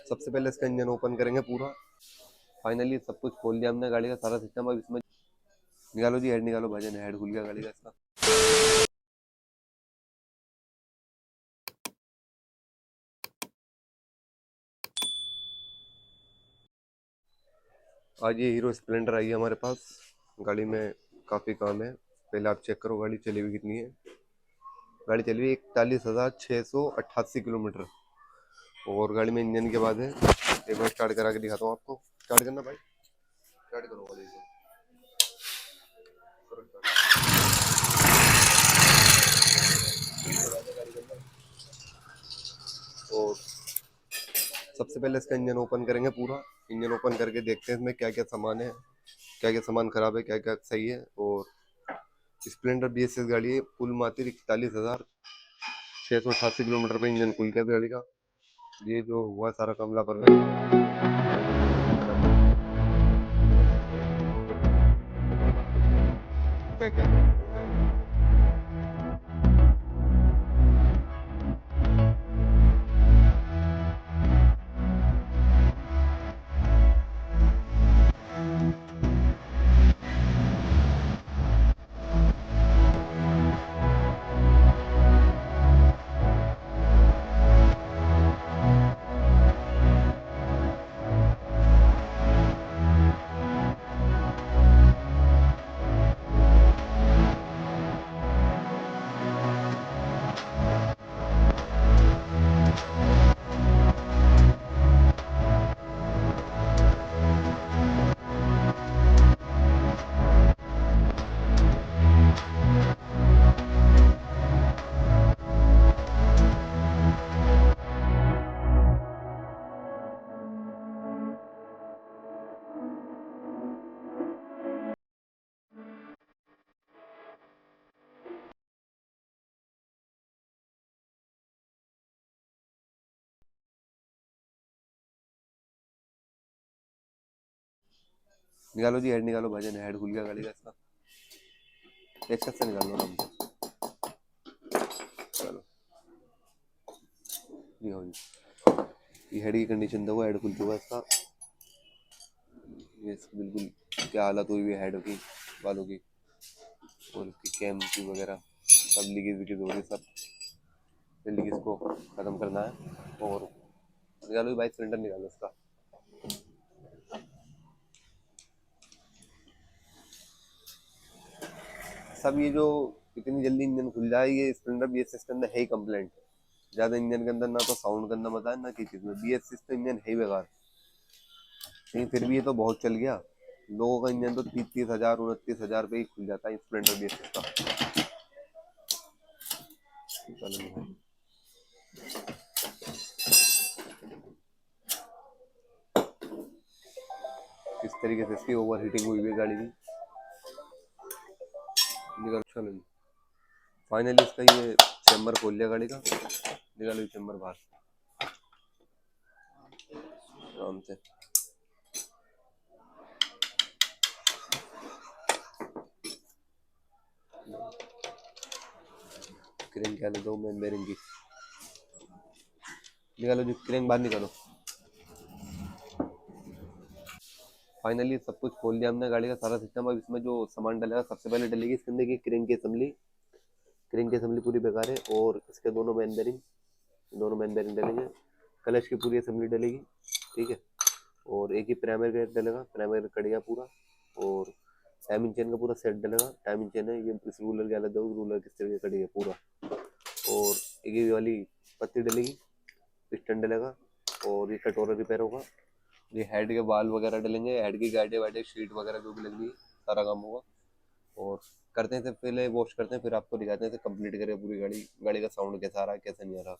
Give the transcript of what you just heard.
सबसे पहले इसका इंजन ओपन करेंगे पूरा। फाइनली सब कुछ खोल दिया हमने, गाड़ी का सारा सिस्टम। अब इसमें निकालो जी हेड, निकालो भजन, हेड खुल गया गाड़ी का इसका। आज ये हीरो स्प्लेंडर आई है हमारे पास। गाड़ी में काफ़ी काम है। पहले आप चेक करो गाड़ी चली हुई कितनी है। गाड़ी चली हुई 41,688 किलोमीटर। और गाड़ी में इंजन के बाद है। एक बार स्टार्ट करा के दिखाता हूँ आपको। स्टार्ट करना भाई, स्टार्ट करो गाड़ी को। और सबसे पहले इसका इंजन ओपन करेंगे पूरा। इंजन ओपन करके देखते हैं इसमें क्या क्या सामान है, क्या क्या सामान खराब है, क्या क्या सही है। और स्प्लेंडर BSS गाड़ी है, कुल मात्र 41,688 किलोमीटर पे इंजन खुल गया गाड़ी का। ये जो हुआ सारा काम लापरवाही। निकालो जी हेड, निकालो भजन, हेड खुल गया गाड़ी का इसका। एक से निकाल लो आराम से। चलो जी हो जी। ये हेड की कंडीशन देखो, हेड खुल चुका है इसका। ये इसकी बिल्कुल क्या हालत हुई हुई है हेड की, बालों की। और इसकी कैम की वगैरह सब लीकेज विकेज हो रही है सब। जल्दी इसको ख़त्म करना है। और निकालो भाई सिलेंडर, निकालो इसका। सब ये जो इतनी जल्दी इंजन खुल जाए, ये स्प्लेंडर BSS के अंदर है ही कंप्लेंट। ज़्यादा इंजन के अंदर ना तो साउंड के अंदर मजा है, ना किसी चीज़ में। BSS तो इंजन है ही बेकार। लेकिन फिर भी ये तो बहुत चल गया। लोगों का इंजन तो 30-30 हज़ार 29 हज़ार पे ही खुल जाता है स्प्लेंडर BSS का। चलो इस तरीके से इसकी ओवर हीटिंग हुई हुई है गाड़ी की। निकल चलो जी। फाइनली इसका ये चैम्बर खोल लिया गाड़ी का। निकालो चैम्बर बाहर आराम से। क्रेन क्या दो मेन बेरिंग की। निकालो जी, क्रेन बाहर निकालो। फाइनली सब कुछ खोल दिया हमने, गाड़ी का सारा सिस्टम। अब इसमें जो सामान डलेगा, सबसे पहले डलेगी इसके अंदर की क्रेन की असेंबली। क्रेन की असेंबली पूरी बेकार है। और इसके दोनों मेन बेरिंग, दोनों मेन बेरिंग डलेंगे। क्लच की पूरी असेंबली डलेगी, ठीक है। और एक ही प्राइमरी गेयर डलेगा, प्राइमरी कड़िया पूरा। और टाइमिंग चेन का पूरा सेट डलेगा। टाइमिंग चेन है ये, इस रूलर के अलग दो, रूलर किस तरीके कड़ी है पूरा। और एक ये वाली पत्ती डलेगी, पिस्टन डलेगा। और ये कटोरा रिपेयर होगा। ये हेड के बाल वगैरह डलेंगे, हेड की गाइडें वाइडें शीट वगैरह जो भी लगेगी, सारा काम होगा। और करते हैं, पहले वॉश करते हैं, फिर आपको दिखाते हैं कंप्लीट करें पूरी गाड़ी। गाड़ी का साउंड कैसा आ रहा है, कैसा नहीं आ रहा।